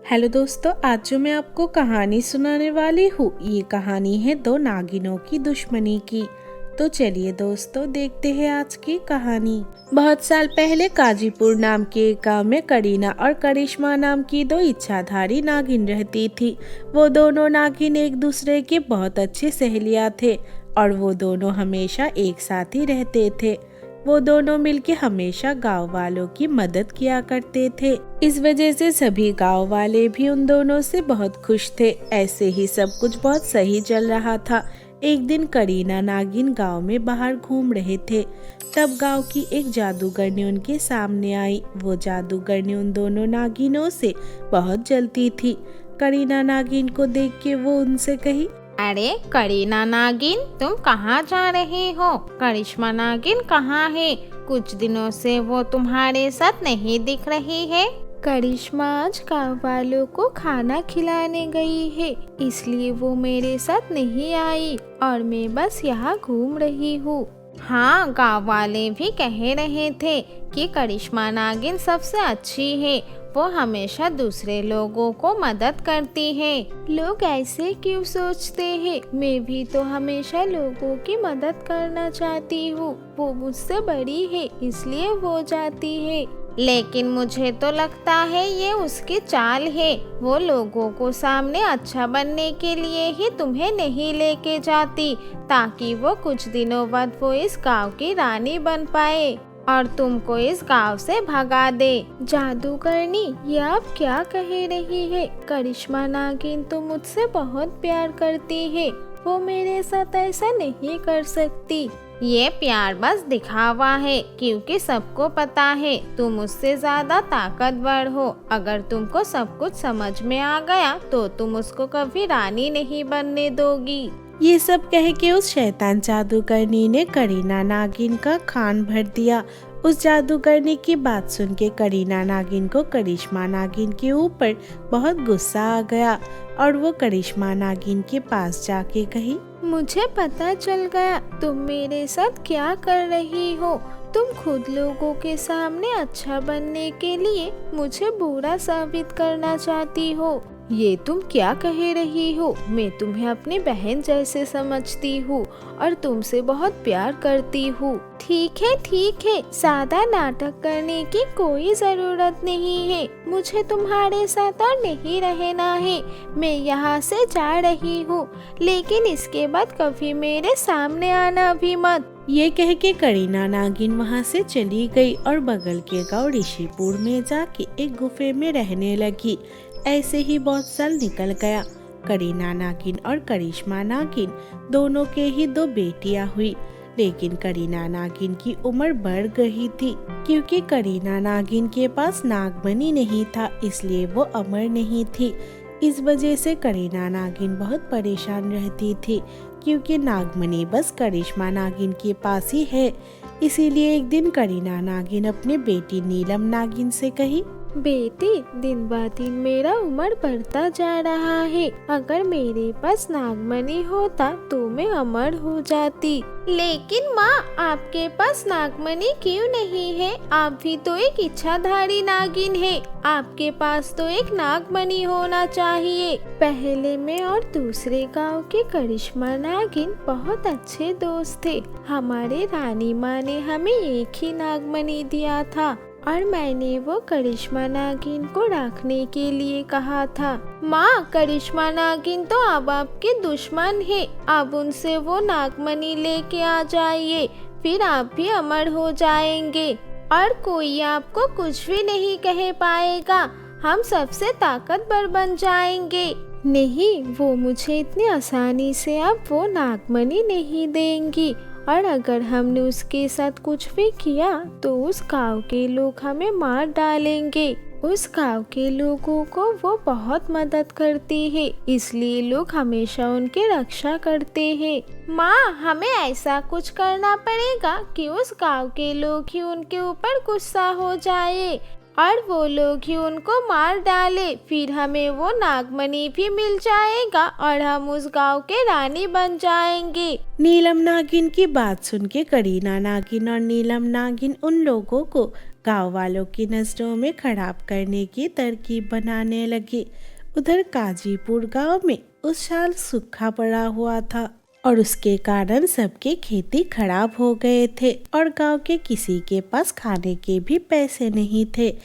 Hello दोस्तों, आज जो मैं आपको कहानी सुनाने वाली हूँ ये कहानी है दो नागिनों की दुश्मनी की। तो चलिए दोस्तों देखते हैं आज की कहानी। बहुत साल पहले काजीपुर नाम के एक गांव में करीना और करिश्मा नाम की दो इच्छाधारी नागिन रहती थी। वो दोनों नागिन एक दूसरे की बहुत अच्छी सहेलियां थे और वो दोनों हमेशा एक साथ ही रहते थे। वो दोनों मिलके हमेशा गांव वालों की मदद किया करते थे। इस वजह से सभी गांव वाले भी उन दोनों से बहुत खुश थे। ऐसे ही सब कुछ बहुत सही चल रहा था। एक दिन करीना नागिन गांव में बाहर घूम रहे थे। तब गांव की एक जादूगरनी उनके सामने आई। वो जादूगरनी उन दोनों नागिनों से बहुत जलती थी। करीना नागिन को देख के वो उनसे कही, अरे करीना नागिन, तुम कहाँ जा रही हो? करिश्मा नागिन कहाँ है? कुछ दिनों से वो तुम्हारे साथ नहीं दिख रही है। करिश्मा आज गाँव वालों को खाना खिलाने गई है, इसलिए वो मेरे साथ नहीं आई और मैं बस यहाँ घूम रही हूँ। हाँ, गाँव वाले भी कह रहे थे कि करिश्मा नागिन सबसे अच्छी है। वो हमेशा दूसरे लोगों को मदद करती है। लोग ऐसे क्यों सोचते हैं? मैं भी तो हमेशा लोगों की मदद करना चाहती हूँ। वो मुझसे बड़ी है इसलिए वो जाती है। लेकिन मुझे तो लगता है ये उसकी चाल है। वो लोगों को सामने अच्छा बनने के लिए ही तुम्हें नहीं लेके जाती, ताकि वो कुछ दिनों बाद वो इस गांव की रानी बन पाए और तुमको इस गांव से भगा दे। जादूगरनी, ये आप क्या कह रही है? करिश्मा नागिन तो मुझसे बहुत प्यार करती है। वो मेरे साथ ऐसा नहीं कर सकती। ये प्यार बस दिखावा है, क्योंकि सबको पता है तुम उससे ज्यादा ताकतवर हो। अगर तुमको सब कुछ समझ में आ गया तो तुम उसको कभी रानी नहीं बनने दोगी। ये सब कह के उस शैतान जादूगरनी ने करीना नागिन का कान भर दिया। उस जादूगरनी की बात सुन के करीना नागिन को करिश्मा नागिन के ऊपर बहुत गुस्सा आ गया और वो करिश्मा नागिन के पास जाके कही, मुझे पता चल गया तुम मेरे साथ क्या कर रही हो। तुम खुद लोगों के सामने अच्छा बनने के लिए मुझे बुरा साबित करना चाहती हो। ये तुम क्या कह रही हो? मैं तुम्हें अपनी बहन जैसे समझती हूँ और तुमसे बहुत प्यार करती हूँ। ठीक है, ज्यादा नाटक करने की कोई जरूरत नहीं है। मुझे तुम्हारे साथ और नहीं रहना है। मैं यहाँ से जा रही हूँ, लेकिन इसके बाद कभी मेरे सामने आना भी मत। ये कह के करीना नागिन वहाँ से चली गई और बगल के गांव ऋषिपुर में जाके एक गुफे में रहने लगी। ऐसे ही बहुत साल निकल गया। करीना नागिन और करिश्मा नागिन दोनों के ही दो बेटियां हुई। लेकिन करीना नागिन की उम्र बढ़ गई थी, क्योंकि करीना नागिन के पास नागमणि नहीं था, इसलिए वो अमर नहीं थी। इस वजह से करीना नागिन बहुत परेशान रहती थी, क्योंकि नागमणि बस करिश्मा नागिन के पास ही है। इसीलिए एक दिन करीना नागिन अपनी बेटी नीलम नागिन से कही, बेटी, दिन ब दिन मेरा उम्र बढ़ता जा रहा है। अगर मेरे पास नागमणि होता तो मैं अमर हो जाती। लेकिन माँ, आपके पास नागमणि क्यों नहीं है? आप भी तो एक इच्छाधारी नागिन है। आपके पास तो एक नागमणि होना चाहिए। पहले मैं और दूसरे गांव के करिश्मा नागिन बहुत अच्छे दोस्त थे। हमारे रानी माँ ने हमें एक ही नागमणि दिया था और मैंने वो करिश्मा नागिन को रखने के लिए कहा था। माँ, करिश्मा नागिन तो अब आपके दुश्मन है। आप उनसे वो नागमणि लेके आ जाइए, फिर आप भी अमर हो जाएंगे और कोई आपको कुछ भी नहीं कह पाएगा। हम सबसे ताकतवर बन जाएंगे। नहीं, वो मुझे इतनी आसानी से अब वो नागमणि नहीं देंगी और अगर हमने उसके साथ कुछ भी किया तो उस गांव के लोग हमें मार डालेंगे। उस गांव के लोगों को वो बहुत मदद करती है, इसलिए लोग हमेशा उनकी रक्षा करते हैं। माँ, हमें ऐसा कुछ करना पड़ेगा कि उस गांव के लोग ही उनके ऊपर गुस्सा हो जाए और वो लोग ही उनको मार डाले। फिर हमें वो नागमणि भी मिल जाएगा और हम उस गांव के रानी बन जाएंगे। नीलम नागिन की बात सुन के करीना नागिन और नीलम नागिन उन लोगों को गांव वालों की नजरों में खराब करने की तरकीब बनाने लगे। उधर काजीपुर गांव में उस साल सूखा पड़ा हुआ था और उसके कारण सबके खेती खराब हो गए थे और गांव के किसी के पास खाने के भी पैसे नहीं थे।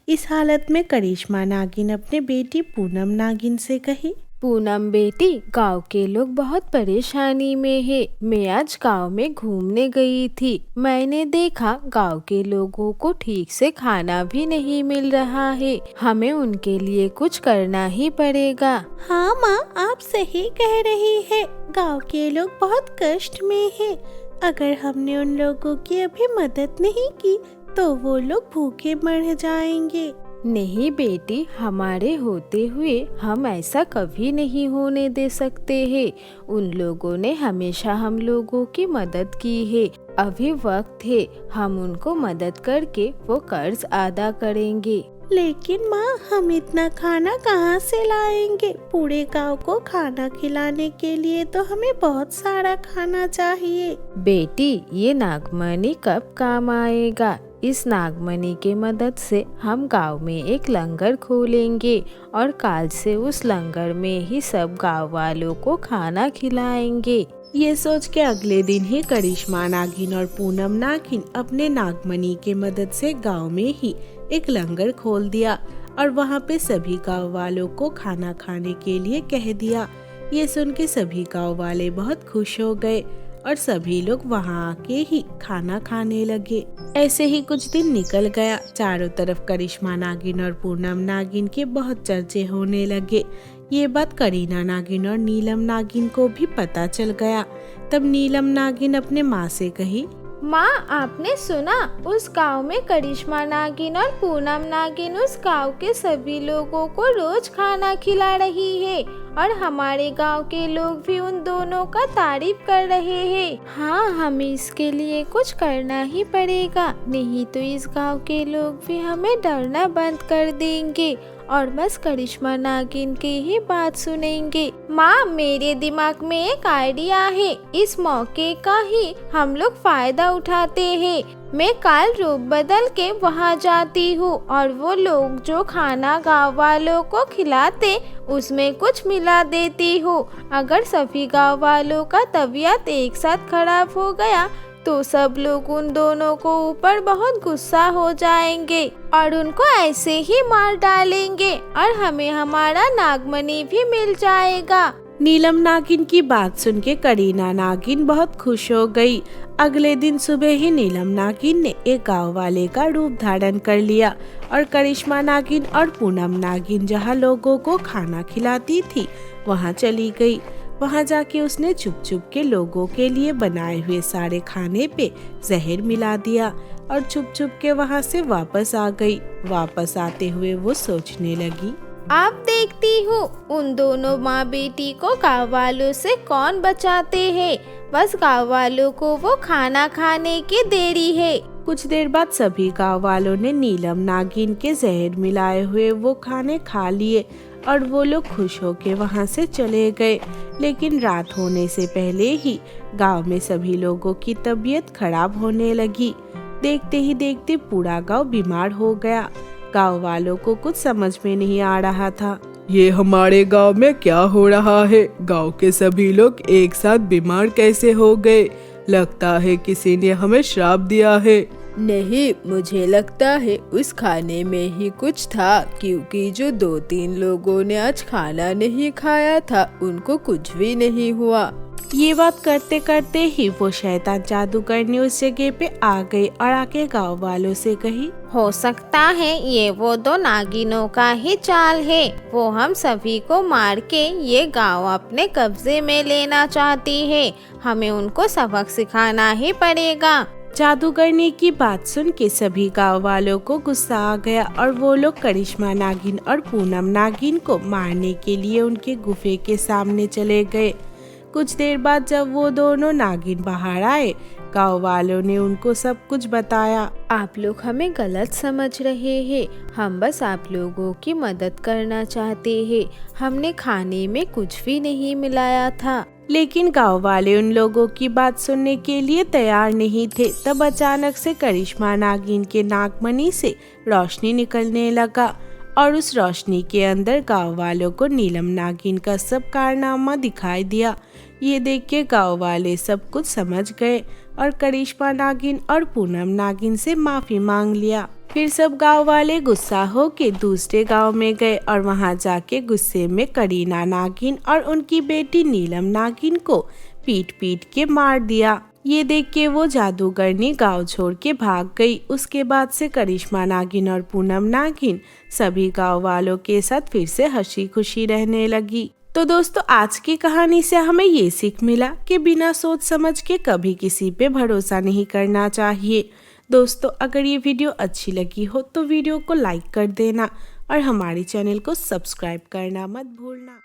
इस हालत में करिश्मा नागिन अपने बेटी पूनम नागिन से कही, पूनम बेटी, गांव के लोग बहुत परेशानी में है। मैं आज गांव में घूमने गई थी। मैंने देखा गांव के लोगों को ठीक से खाना भी नहीं मिल रहा है। हमें उनके लिए कुछ करना ही पड़ेगा। हाँ माँ, आप सही कह रही है। गांव के लोग बहुत कष्ट में हैं। अगर हमने उन लोगों की अभी मदद नहीं की तो वो लोग भूखे मर जाएंगे। नहीं बेटी, हमारे होते हुए हम ऐसा कभी नहीं होने दे सकते हैं। उन लोगों ने हमेशा हम लोगों की मदद की है। अभी वक्त है, हम उनको मदद करके वो कर्ज अदा करेंगे। लेकिन माँ, हम इतना खाना कहाँ से लाएंगे? पूरे गांव को खाना खिलाने के लिए तो हमें बहुत सारा खाना चाहिए। बेटी, ये नागमणि कब काम आएगा? इस नागमणि के मदद से हम गांव में एक लंगर खोलेंगे और काल से उस लंगर में ही सब गांव वालों को खाना खिलाएंगे। ये सोच के अगले दिन ही करिश्मा नागिन और पूनम नागिन अपने नागमणि के मदद से गांव में ही एक लंगर खोल दिया और वहाँ पे सभी गांव वालों को खाना खाने के लिए कह दिया। ये सुन के सभी गांव वाले बहुत खुश हो गए और सभी लोग वहाँ आके ही खाना खाने लगे। ऐसे ही कुछ दिन निकल गया। चारों तरफ करिश्मा नागिन और पूनम नागिन के बहुत चर्चे होने लगे। ये बात करीना नागिन और नीलम नागिन को भी पता चल गया। तब नीलम नागिन अपने माँ से कही, माँ, आपने सुना? उस गांव में करिश्मा नागिन और पूनम नागिन उस गांव के सभी लोगों को रोज खाना खिला रही है और हमारे गांव के लोग भी उन दोनों का तारीफ कर रहे हैं। हाँ, हमें इसके लिए कुछ करना ही पड़ेगा, नहीं तो इस गांव के लोग भी हमें डरना बंद कर देंगे और बस करिश्मा नागिन की ही बात सुनेंगे। माँ, मेरे दिमाग में एक आइडिया है। इस मौके का ही हम लोग फायदा उठाते हैं। मैं कल रूप बदल के वहाँ जाती हूँ और वो लोग जो खाना गाँव वालों को खिलाते उसमें कुछ मिला देती हूँ। अगर सभी गाँव वालों का तबीयत एक साथ खराब हो गया तो सब लोग उन दोनों को ऊपर बहुत गुस्सा हो जाएंगे और उनको ऐसे ही मार डालेंगे और हमें हमारा नागमणि भी मिल जाएगा। नीलम नागिन की बात सुन के करीना नागिन बहुत खुश हो गई। अगले दिन सुबह ही नीलम नागिन ने एक गांव वाले का रूप धारण कर लिया और करिश्मा नागिन और पूनम नागिन जहां लोगों को खाना खिलाती थी वहां चली गई। वहां जाके उसने चुप चुप के लोगों के लिए बनाए हुए सारे खाने पे जहर मिला दिया और चुप चुप के वहां से वापस आ गई। वापस आते हुए वो सोचने लगी, आप देखती हूँ उन दोनों माँ बेटी को गाँव वालों से कौन बचाते हैं। बस गाँव वालों को वो खाना खाने की देरी है। कुछ देर बाद सभी गाँव वालों ने नीलम नागिन के जहर मिलाए हुए वो खाने खा लिए और वो लोग खुश होके वहाँ से चले गए। लेकिन रात होने से पहले ही गांव में सभी लोगों की तबीयत खराब होने लगी। देखते ही देखते पूरा गांव बीमार हो गया। गांव वालों को कुछ समझ में नहीं आ रहा था। ये हमारे गांव में क्या हो रहा है? गांव के सभी लोग एक साथ बीमार कैसे हो गए? लगता है किसी ने हमें श्राप दिया है। नहीं, मुझे लगता है उस खाने में ही कुछ था, क्योंकि जो 2-3 लोगों ने आज खाना नहीं खाया था उनको कुछ भी नहीं हुआ। ये बात करते करते ही वो शैतान जादूगरनी उस जगह पे आ गई और आके गांव वालों से कही, हो सकता है ये वो 2 नागिनों का ही चाल है। वो हम सभी को मार के ये गांव अपने कब्जे में लेना चाहती है। हमें उनको सबक सिखाना ही पड़ेगा। जादूगरनी की बात सुन के सभी गांव वालों को गुस्सा आ गया और वो लोग करिश्मा नागिन और पूनम नागिन को मारने के लिए उनके गुफे के सामने चले गए। कुछ देर बाद जब वो दोनों नागिन बाहर आए, गांव वालों ने उनको सब कुछ बताया। आप लोग हमें गलत समझ रहे हैं। हम बस आप लोगों की मदद करना चाहते हैं। हमने खाने में कुछ भी नहीं मिलाया था। लेकिन गांव वाले उन लोगों की बात सुनने के लिए तैयार नहीं थे। तब अचानक से करिश्मा नागिन के नागमणि से रोशनी निकलने लगा और उस रोशनी के अंदर गांव वालों को नीलम नागिन का सब कारनामा दिखाई दिया। ये देख के गाँव वाले सब कुछ समझ गए और करिश्मा नागिन और पूनम नागिन से माफी मांग लिया। फिर सब गांव वाले गुस्सा हो के दूसरे गांव में गए और वहां जाके गुस्से में करीना नागिन और उनकी बेटी नीलम नागिन को पीट पीट के मार दिया। ये देख के वो जादूगरनी गांव छोड़ के भाग गई। उसके बाद से करिश्मा नागिन और पूनम नागिन सभी गांव वालों के साथ फिर से हंसी खुशी रहने लगी। तो दोस्तों, आज की कहानी से हमें ये सीख मिला कि बिना सोच समझ के कभी किसी पे भरोसा नहीं करना चाहिए। दोस्तों, अगर ये वीडियो अच्छी लगी हो तो वीडियो को लाइक कर देना और हमारे चैनल को सब्सक्राइब करना मत भूलना।